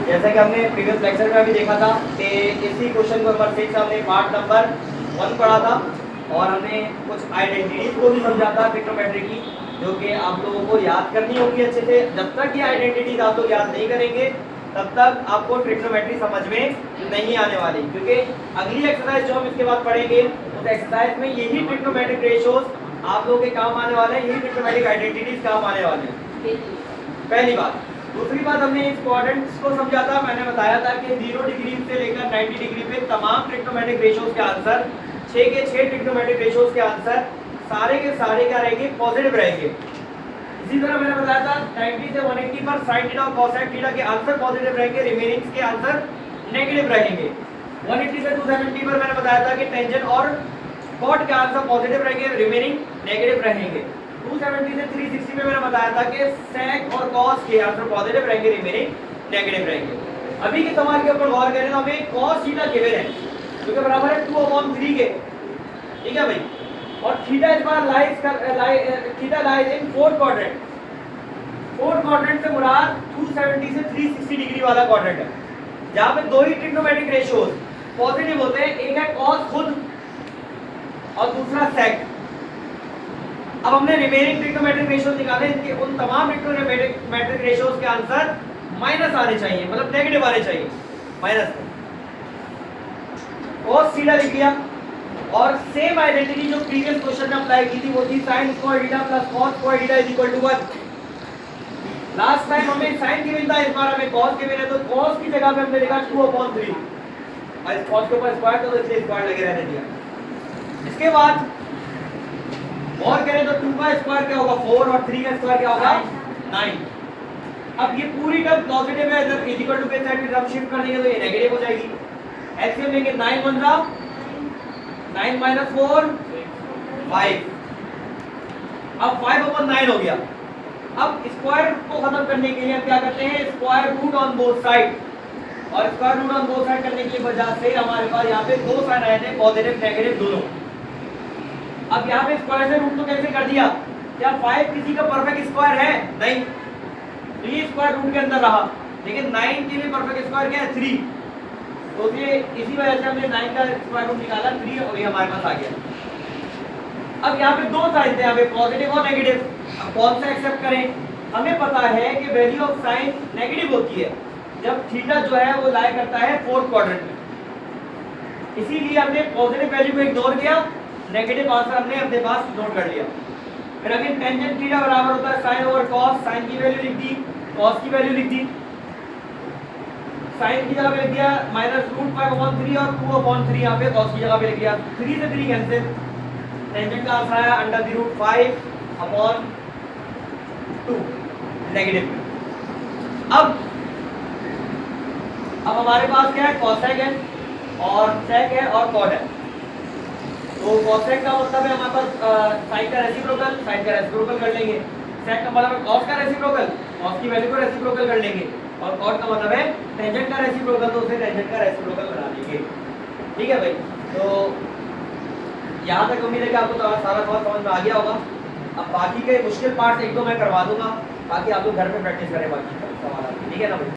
जैसा कि हमने प्रीवियस लेक्चर में भी देखा था कि इसी क्वेश्चन को नंबर 6 हमने पार्ट नंबर 1 पढ़ा था और हमने कुछ आइडेंटिटीज को भी समझा था ट्रिग्नोमेट्री की, जो कि आप लोगों को याद करनी होगी अच्छे से। जब तक ये आइडेंटिटीज आप लोग याद नहीं करेंगे तब तक आपको ट्रिग्नोमेट्री समझ में नहीं आने वाली, क्योंकि अगली एक्सरसाइज जो हम इसके बाद पढ़ेंगे उस एक्सरसाइज में यही ट्रिग्नोमेट्रिक रेशियोज आप लोगों के काम आने वाले हैं, यही ट्रिग्नोमेट्रिक आइडेंटिटीज काम आने वाले हैं। पहली बात। दूसरी बात, हमने इस क्वाड्रेंट्स को समझा था। मैंने बताया था कि 0 डिग्री से लेकर 90 डिग्री पे तमाम ट्रिग्नोमेट्रिक रेशियोज के आंसर 6 के 6 ट्रिग्नोमेट्रिक रेशियोज के आंसर सारे के सारे क्या रहेंगे? पॉजिटिव रहेंगे। इसी तरह मैंने बताया था 90 से 180 पर sin थीटा और cosec थीटा के आंसर पॉजिटिव रहेंगे, रिमेनिंग के आंसर नेगेटिव रहेंगे। 180 से 270 पर मैंने बताया था कि टेंजेंट और कॉट के आंसर पॉजिटिव रहेंगे, रिमेनिंग नेगेटिव रहेंगे। 270 से 360 में मैंने बताया था कि sec और cos के आंसर पॉजिटिव रहेंगे, रिमेनिंग नेगेटिव रहेंगे। अभी के सवाल के ऊपर गौर करें तो हमें cos थीटा गिवन है जो कि बराबर है 2/3 के, ठीक है भाई। और थीटा इस बार थीटा lies in fourth quadrant. Fourth quadrant से मुराद 270 से 360 डिग्री वाला क्वाड्रेंट है, जहां पे दो ही ट्रिग्नोमेट्रिक रेशियोज पॉजिटिव होते हैं, एक है cos खुद और दूसरा sec। अब हमने रिमेनिंग ट्रिग्नोमेट्रिक रेशियोज निकाले, इनके उन तमाम ट्रिग्नोमेट्रिक रेशियोज के आंसर माइनस आने चाहिए, मतलब नेगेटिव आने चाहिए, माइनस। cos थीटा लिख लिया और सेम आइडेंटिटी जो प्रीवियस क्वेश्चन में अप्लाई की थी वो थी sin square theta plus cos square theta is equal to 1। Last time हमें sin की मिलता है, इस बार हमें cos की मिले, तो cos की जगह पे हमने लिखा 2/3 और इस cos के ऊपर स्क्वायर था तो इसलिए स्क्वायर लगे रहने दिया। इसके बाद और करें तो 2 का स्क्वायर क्या होगा 4 और 3 का स्क्वायर क्या होगा 9। अब ये पूरी टर्म पॉजिटिव है, जब इज इक्वल टू के साइड में टर्म शिफ्ट कर देंगे तो ये नेगेटिव हो जाएगी। एलसीएम लेंगे 9 1 जा 9 माइनस 4 5। अब 5/9 हो गया। अब स्क्वायर को खत्म करने के लिए हम क्या करते हैं? Square root on both side, और square root on both side करने की वजह से हमारे पास यहाँ पे दो साइन आए थे, पॉजिटिव नेगेटिव दोनों। अब यहाँ पे स्क्वायर से रूट तो कैसे कर दिया? क्या 5 किसी का परफेक्ट स्क्वायर है? नहीं, तो ये स्क्वायर रूट के अंदर रहा, लेकिन 9 के लिए परफेक्ट स्क्वायर क्या है 3, तो ये इसी वजह से हमने 9 का स्क्वायर रूट निकाला 3 और ये हमारे पास आ गया। अब यहाँ पे दो साइन थे, यहाँ पे पॉजिटिव और नेगेटिव। अब कौन सा एक्सेप्ट करें? हमें पता है कि वैल्यू ऑफ साइन नेगेटिव होती है जब थीटा जो है वो लाई करता है फोर्थ क्वाड्रेंट में, इसीलिए हमने पॉजिटिव वैल्यू को इग्नोर किया, नेगेटिव आंसर हमने अपने पास नोट कर लिया। फिर अगेन टेंजेंट थीटा बराबर होता है sin ओवर cos, sin की वैल्यू लिख दी, cos की वैल्यू लिख दी, sin की जगह पे लिख दिया -√5/3 और 2/3 यहाँ पे cos की जगह पे लिख दिया। 3 से 3 कैंसिल, टेंजेंट का आंसर आया √5/2 नेगेटिव। अब हमारे पास क्या है? cosec है और sec है और cot है। तो cosec का मतलब है हमारे पास sin का रेसिप्रोकल, sin का रेसिप्रोकल कर लेंगे। sec का मतलब है cos का रेसिप्रोकल, cos की वैल्यू को रेसिप्रोकल कर लेंगे। और cot का मतलब है टेंजेंट का रेसिप्रोकल, तो उसे टेंजेंट का रेसिप्रोकल बना लेंगे। ठीक है भाई, तो यहाँ तक उम्मीद है कि आपको सारा सवाल समझ में आ गया होगा। अब बाकी के मुश्किल पार्ट एक दो मैं करवा दूंगा, बाकी आप लोग घर पे प्रैक्टिस करें बाकी सवाल। ठीक है ना भाई?